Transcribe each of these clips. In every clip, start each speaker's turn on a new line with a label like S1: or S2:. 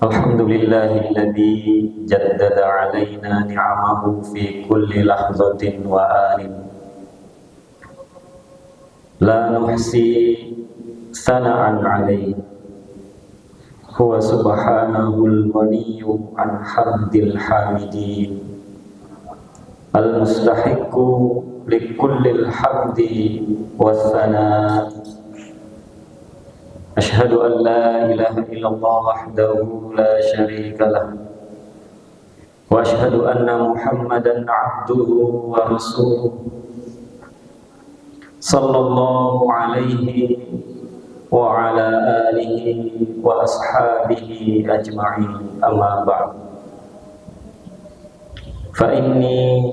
S1: Alhamdulillahilladzi jaddada alaina ni'amahu fi kulli lahzatin wa anin la nuhsi sana'an alaihi huwa subhanahul ghaniyyu an hamdil hamidin al-mustahiqqu likullil hamdi was-sana'. Asyhadu an la ilaha illallah wahdahu la syarika lah wa asyhadu anna Muhammadan abduhu wa rasuluh sallallahu alaihi wa ala alihi wa ashabihi ajma'in, amma ba'd. Fa inni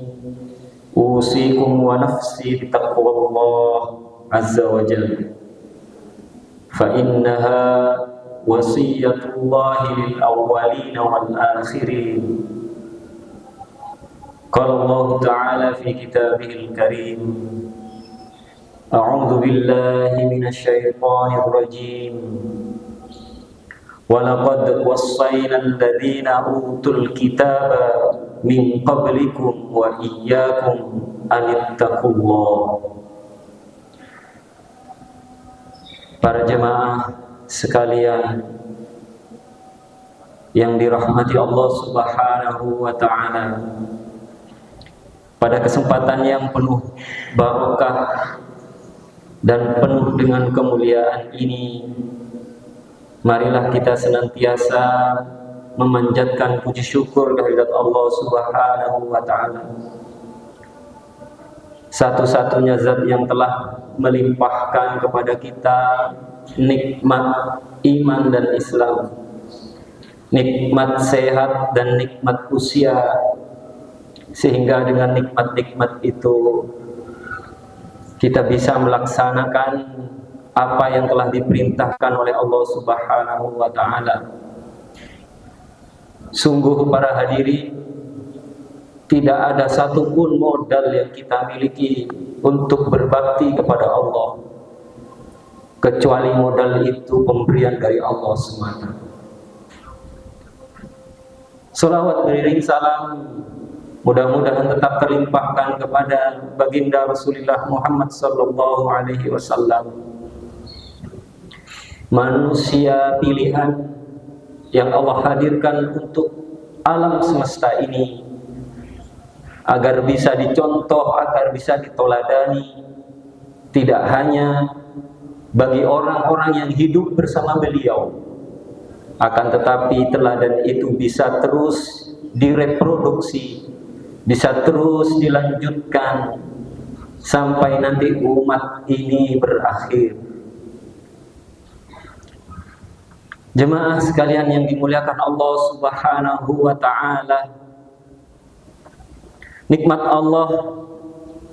S1: usikum wa nafsi bitaqwallah azza wa jalla fa innaha wasiyatullahi lil awwalin wal akhirin. Qala Allah ta'ala fi kitabihil karim, a'udzu billahi minasy syaithanir rajim, wa laqad wassayna alladziina utul kitaba min qablikum wa iyyakum an ittaqullah. Para jemaah sekalian yang dirahmati Allah Subhanahu wa ta'ala, pada kesempatan yang penuh barokah dan penuh dengan kemuliaan ini, marilah kita senantiasa memanjatkan puji syukur kehadirat Allah Subhanahu wa ta'ala, satu-satunya zat yang telah melimpahkan kepada kita nikmat iman dan Islam, nikmat sehat dan nikmat usia, sehingga dengan nikmat-nikmat itu kita bisa melaksanakan apa yang telah diperintahkan oleh Allah Subhanahu wa ta'ala. Sungguh para hadirin, tidak ada satupun modal yang kita miliki untuk berbakti kepada Allah kecuali modal itu pemberian dari Allah semata. Salawat beriring salam mudah-mudahan tetap terlimpahkan kepada baginda Rasulullah Muhammad sallallahu alaihi wasallam, manusia pilihan yang Allah hadirkan untuk alam semesta ini, agar bisa dicontoh, agar bisa ditoladani, tidak hanya bagi orang-orang yang hidup bersama beliau, akan tetapi teladan itu bisa terus direproduksi, bisa terus dilanjutkan sampai nanti umat ini berakhir. Jemaah sekalian yang dimuliakan Allah Subhanahu wa ta'ala, nikmat Allah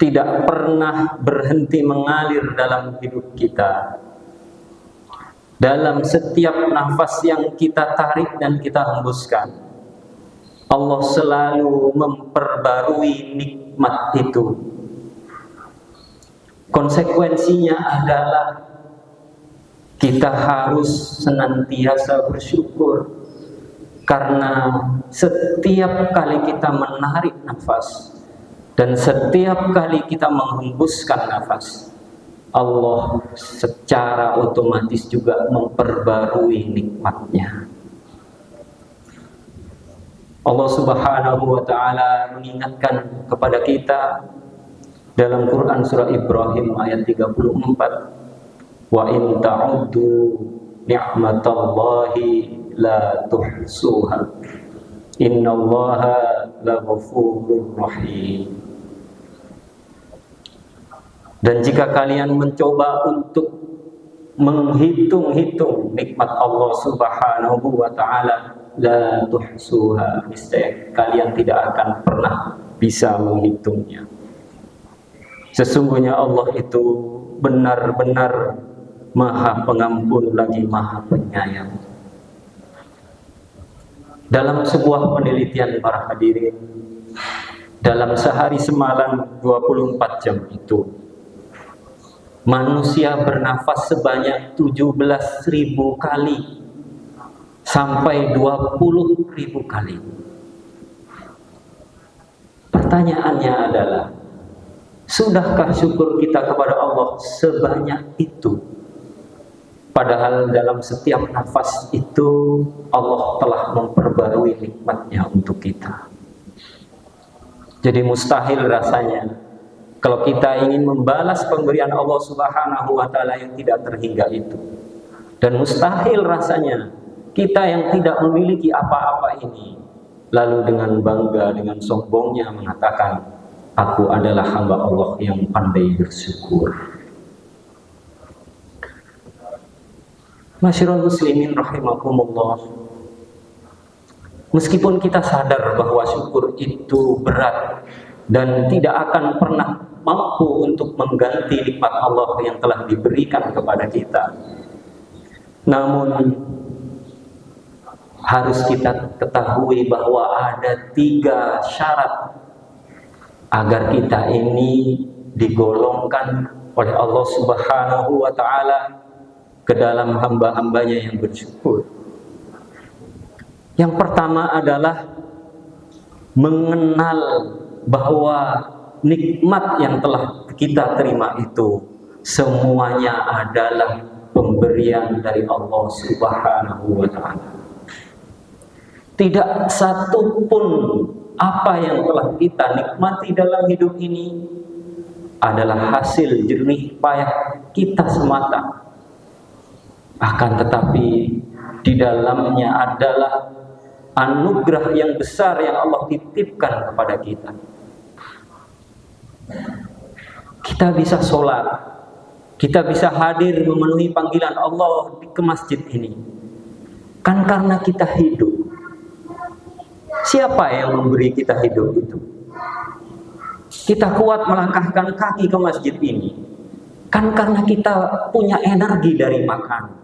S1: tidak pernah berhenti mengalir dalam hidup kita. Dalam setiap nafas yang kita tarik dan kita hembuskan, Allah selalu memperbarui nikmat itu. Konsekuensinya adalah kita harus senantiasa bersyukur, karena setiap kali kita menarik nafas dan setiap kali kita menghembuskan nafas, Allah secara otomatis juga memperbarui nikmatnya. Allah Subhanahu wa ta'ala mengingatkan kepada kita dalam Quran surah Ibrahim ayat 34, wa in ta'uddu ni'matallahi la tuhsuha innallaha laghafurur rahim. Dan jika kalian mencoba untuk menghitung-hitung nikmat Allah Subhanahu wa ta'ala, la tuhsuha, niscaya kalian tidak akan pernah bisa menghitungnya. Sesungguhnya Allah itu benar-benar Maha Pengampun lagi Maha Penyayang. Dalam sebuah penelitian para hadirin, dalam sehari semalam 24 jam itu, manusia bernafas sebanyak 17.000 kali sampai 20.000 kali. Pertanyaannya adalah, sudahkah syukur kita kepada Allah sebanyak itu? Padahal dalam setiap nafas itu Allah telah memperbarui nikmatnya untuk kita. Jadi mustahil rasanya kalau kita ingin membalas pemberian Allah Subhanahu wa Ta'ala yang tidak terhingga itu. Dan mustahil rasanya kita yang tidak memiliki apa-apa ini lalu dengan bangga, dengan sombongnya mengatakan, aku adalah hamba Allah yang pandai bersyukur. Masyarul muslimin rahimakumullah, meskipun kita sadar bahwa syukur itu berat dan tidak akan pernah mampu untuk mengganti nikmat Allah yang telah diberikan kepada kita, namun harus kita ketahui bahwa ada 3 syarat agar kita ini digolongkan oleh Allah Subhanahu wa Ta'ala ke dalam hamba-hambanya yang bersyukur. Yang pertama adalah mengenal bahwa nikmat yang telah kita terima itu semuanya adalah pemberian dari Allah Subhanahu wa Ta'ala. Tidak satu pun apa yang telah kita nikmati dalam hidup ini adalah hasil jerih payah kita semata. Akan tetapi di dalamnya adalah anugerah yang besar yang Allah titipkan kepada kita. Kita bisa sholat, kita bisa hadir memenuhi panggilan Allah ke masjid ini, kan karena kita hidup. Siapa yang memberi kita hidup itu? Kita kuat melangkahkan kaki ke masjid ini, kan karena kita punya energi dari makan.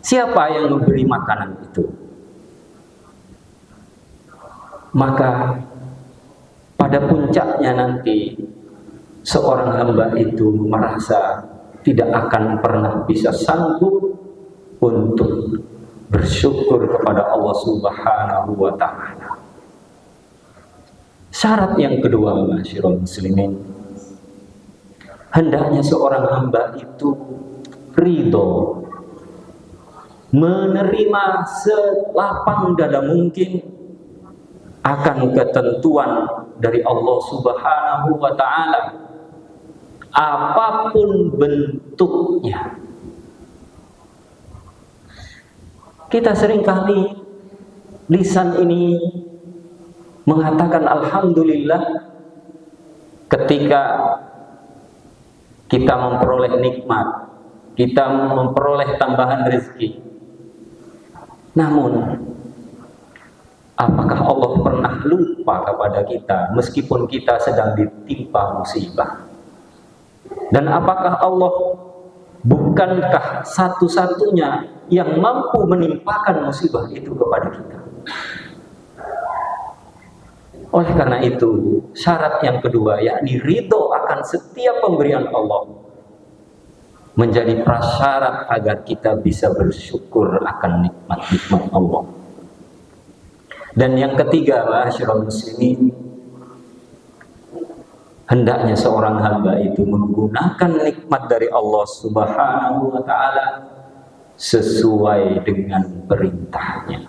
S1: Siapa yang memberi makanan itu? Maka pada puncaknya nanti seorang hamba itu merasa tidak akan pernah bisa sanggup untuk bersyukur kepada Allah Subhanahu wa Ta'ala. Syarat yang kedua, masyarul muslimin, hendaknya seorang hamba itu ridho, menerima selapang dada mungkin akan ketentuan dari Allah Subhanahu wa Ta'ala, apapun bentuknya. Kita seringkali lisan ini mengatakan alhamdulillah ketika kita memperoleh nikmat, kita memperoleh tambahan rezeki. Namun apakah Allah pernah lupa kepada kita meskipun kita sedang ditimpa musibah? Dan apakah Allah bukankah satu-satunya yang mampu menimpakan musibah itu kepada kita? Oleh karena itu, syarat yang kedua, yakni ridho akan setiap pemberian Allah, menjadi prasyarat agar kita bisa bersyukur akan nikmat-nikmat Allah. Dan yang ketiga, masyarul muslimin, hendaknya seorang hamba itu menggunakan nikmat dari Allah Subhanahu wa Ta'ala sesuai dengan perintahnya.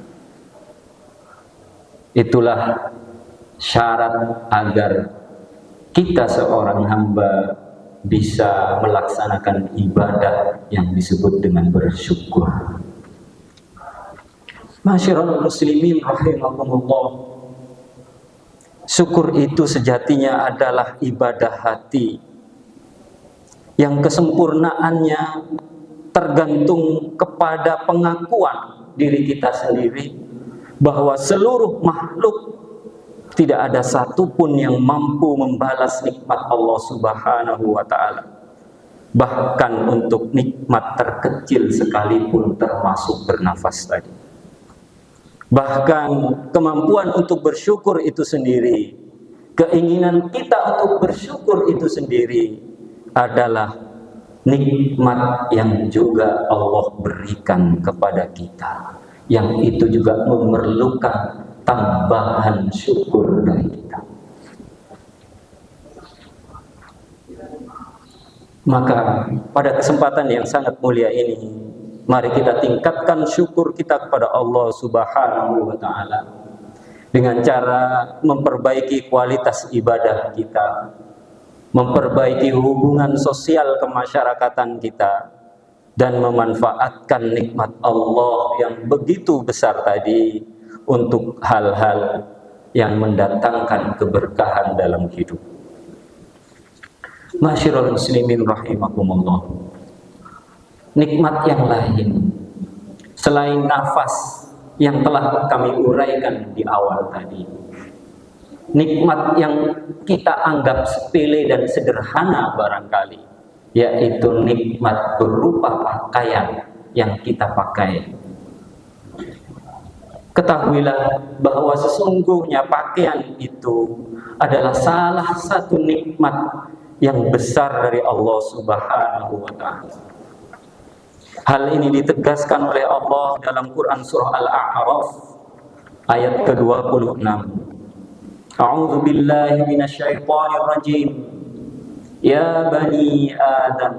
S1: Itulah syarat agar kita seorang hamba bisa melaksanakan ibadah yang disebut dengan bersyukur. Masyarul muslimin rahimakumullah, syukur itu sejatinya adalah ibadah hati yang kesempurnaannya tergantung kepada pengakuan diri kita sendiri bahwa seluruh makhluk Tidak ada satupun yang mampu membalas nikmat Allah Subhanahu wa Ta'ala. Bahkan untuk nikmat terkecil sekalipun, termasuk bernafas tadi. Bahkan kemampuan untuk bersyukur itu sendiri, keinginan kita untuk bersyukur itu sendiri adalah nikmat yang juga Allah berikan kepada kita, yang itu juga memerlukan tambahan syukur dari kita. Maka pada kesempatan yang sangat mulia ini, mari kita tingkatkan syukur kita kepada Allah Subhanahu wa Ta'ala dengan cara memperbaiki kualitas ibadah kita, memperbaiki hubungan sosial kemasyarakatan kita, dan memanfaatkan nikmat Allah yang begitu besar tadi untuk hal-hal yang mendatangkan keberkahan dalam hidup. Masyiral muslimin rahimakumullah. Nikmat yang lain selain nafas yang telah kami uraikan di awal tadi, nikmat yang kita anggap sepele dan sederhana barangkali, yaitu nikmat berupa pakaian yang kita pakai. Ketahuilah bahwa sesungguhnya pakaian itu adalah salah satu nikmat yang besar dari Allah Subhanahu wa Ta'ala. Hal ini ditegaskan oleh Allah dalam Quran surah Al-A'raf ayat ke-26. A'udzu billahi minasyaitonir rajim. Ya bani Adam,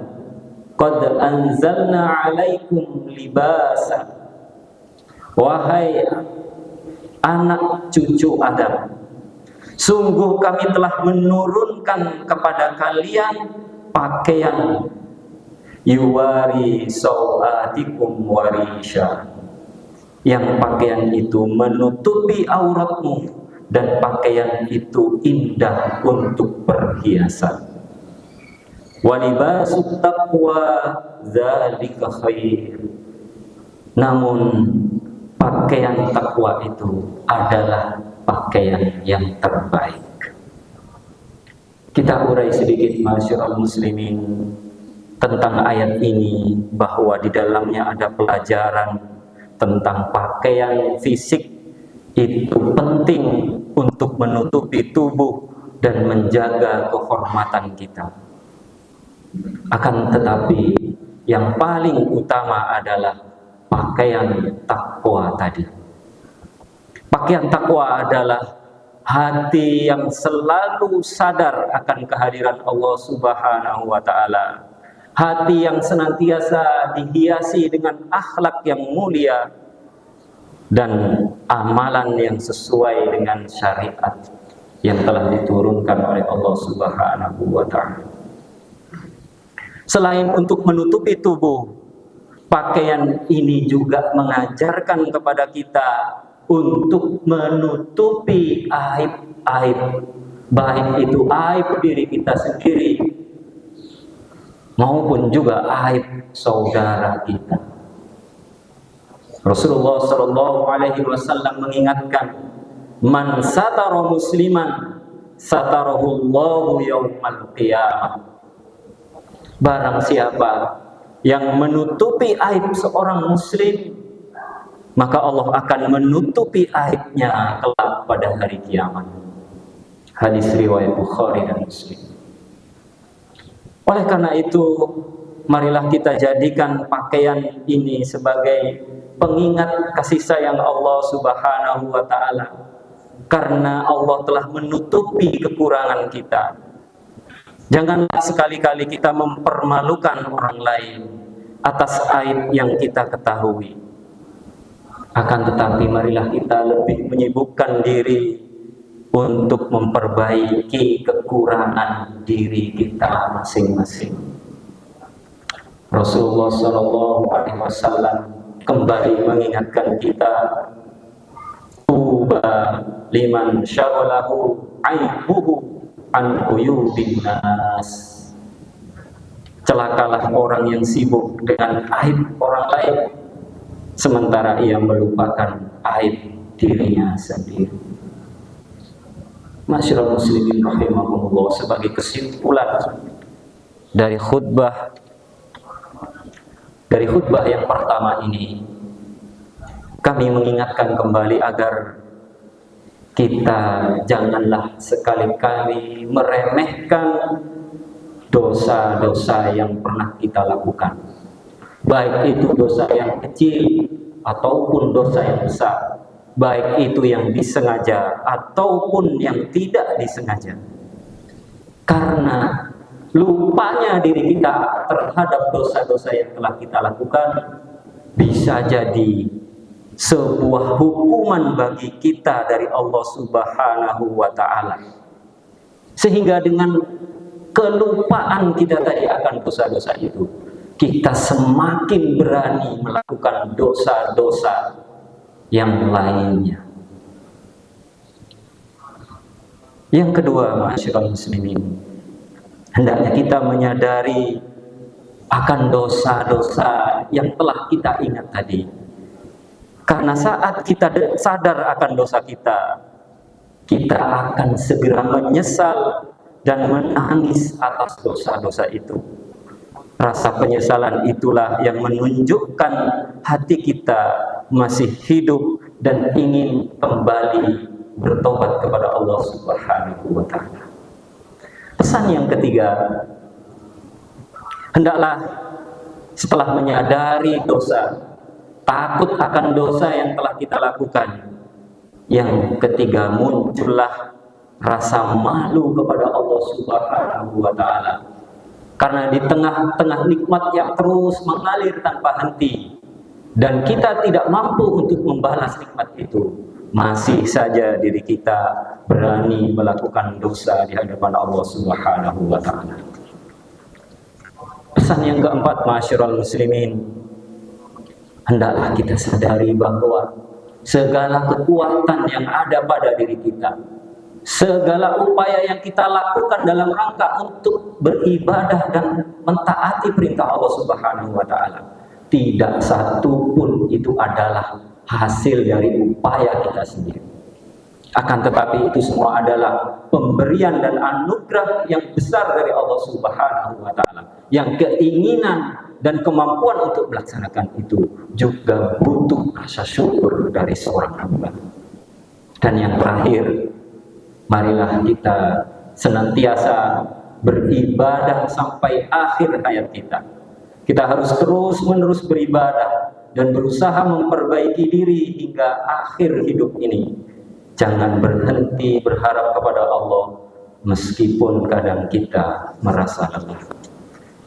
S1: qad anzalna 'alaikum libasan. Wahai anak cucu Adam, sungguh kami telah menurunkan kepada kalian pakaian yuwari sawatikum warisha, yang pakaian itu menutupi auratmu dan pakaian itu indah untuk perhiasan. Walibasut taqwa dzalika khair. Namun pakaian takwa itu adalah pakaian yang terbaik. Kita urai sedikit masyiral muslimin tentang ayat ini, bahwa di dalamnya ada pelajaran tentang pakaian fisik itu penting untuk menutupi tubuh dan menjaga kehormatan kita. Akan tetapi yang paling utama adalah pakaian takwa tadi. Pakaian takwa adalah hati yang selalu sadar akan kehadiran Allah Subhanahu wa Ta'ala. Hati yang senantiasa dihiasi dengan akhlak yang mulia dan amalan yang sesuai dengan syariat yang telah diturunkan oleh Allah Subhanahu wa Ta'ala. Selain untuk menutupi tubuh, pakaian ini juga mengajarkan kepada kita untuk menutupi aib-aib, baik itu aib diri kita sendiri maupun juga aib saudara kita. Rasulullah SAW mengingatkan, man satara musliman satarahullahu yaumal qiyamah. Barang siapa yang menutupi aib seorang muslim, maka Allah akan menutupi aibnya kelak pada hari kiamat. Hadis riwayat Bukhari dan Muslim. Oleh karena itu, marilah kita jadikan pakaian ini sebagai pengingat kasih sayang Allah Subhanahu wa Ta'ala, karena Allah telah menutupi kekurangan kita. Janganlah sekali-kali kita mempermalukan orang lain atas aib yang kita ketahui. Akan tetapi marilah kita lebih menyibukkan diri untuk memperbaiki kekurangan diri kita masing-masing. Rasulullah SAW kembali mengingatkan kita, tuba liman syaghalahu aibuhu an uyubin nas. Celakalah orang yang sibuk dengan aib orang lain sementara ia melupakan aib dirinya sendiri. Masyiral muslimin rahimakumullah, sebagai kesimpulan dari khutbah yang pertama ini, kami mengingatkan kembali agar kita janganlah sekali-kali meremehkan dosa-dosa yang pernah kita lakukan, baik itu dosa yang kecil ataupun dosa yang besar, baik itu yang disengaja ataupun yang tidak disengaja. Karena lupanya diri kita terhadap dosa-dosa yang telah kita lakukan bisa jadi sebuah hukuman bagi kita dari Allah Subhanahu wa ta'ala. Sehingga dengan kelupaan kita tadi akan dosa-dosa itu, kita semakin berani melakukan dosa-dosa yang lainnya. Yang kedua, ma'asyiral muslimin, hendaknya kita menyadari akan dosa-dosa yang telah kita ingat tadi. Karena saat kita sadar akan dosa kita, kita akan segera menyesal dan menangis atas dosa-dosa itu. Rasa penyesalan itulah yang menunjukkan hati kita masih hidup dan ingin kembali bertobat kepada Allah Subhanahu wa ta'ala. Pesan yang ketiga, hendaklah setelah menyadari dosa, takut akan dosa yang telah kita lakukan, yang ketiga muncullah rasa malu kepada Allah Subhanahu wa ta'ala. Karena di tengah-tengah nikmat yang terus mengalir tanpa henti dan kita tidak mampu untuk membalas nikmat itu, masih saja diri kita berani melakukan dosa di hadapan Allah Subhanahu wa ta'ala. Pesan yang keempat, ma'asyiral muslimin, hendaklah kita sadari bahwa segala kekuatan yang ada pada diri kita, segala upaya yang kita lakukan dalam rangka untuk beribadah dan mentaati perintah Allah Subhanahu wa ta'ala, tidak satu pun itu adalah hasil dari upaya kita sendiri. Akan tetapi itu semua adalah pemberian dan anugerah yang besar dari Allah Subhanahu wa ta'ala, yang keinginan dan kemampuan untuk melaksanakan itu juga butuh rasa syukur dari seorang hamba. Dan yang terakhir, marilah kita senantiasa beribadah sampai akhir hayat kita. Kita harus terus-menerus beribadah dan berusaha memperbaiki diri hingga akhir hidup ini. Jangan berhenti berharap kepada Allah meskipun kadang kita merasa lelah.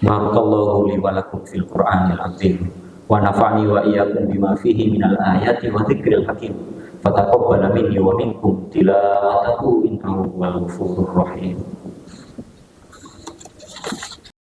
S1: Barakallahu li wa lakum fil Qur'anil azim wa nafa'ni wa iyyakum bima fihi minal ayati wa dzikril hakim. Fataqabbal minni wa minkum tilawatahu innahu huwal ghafurur rahim.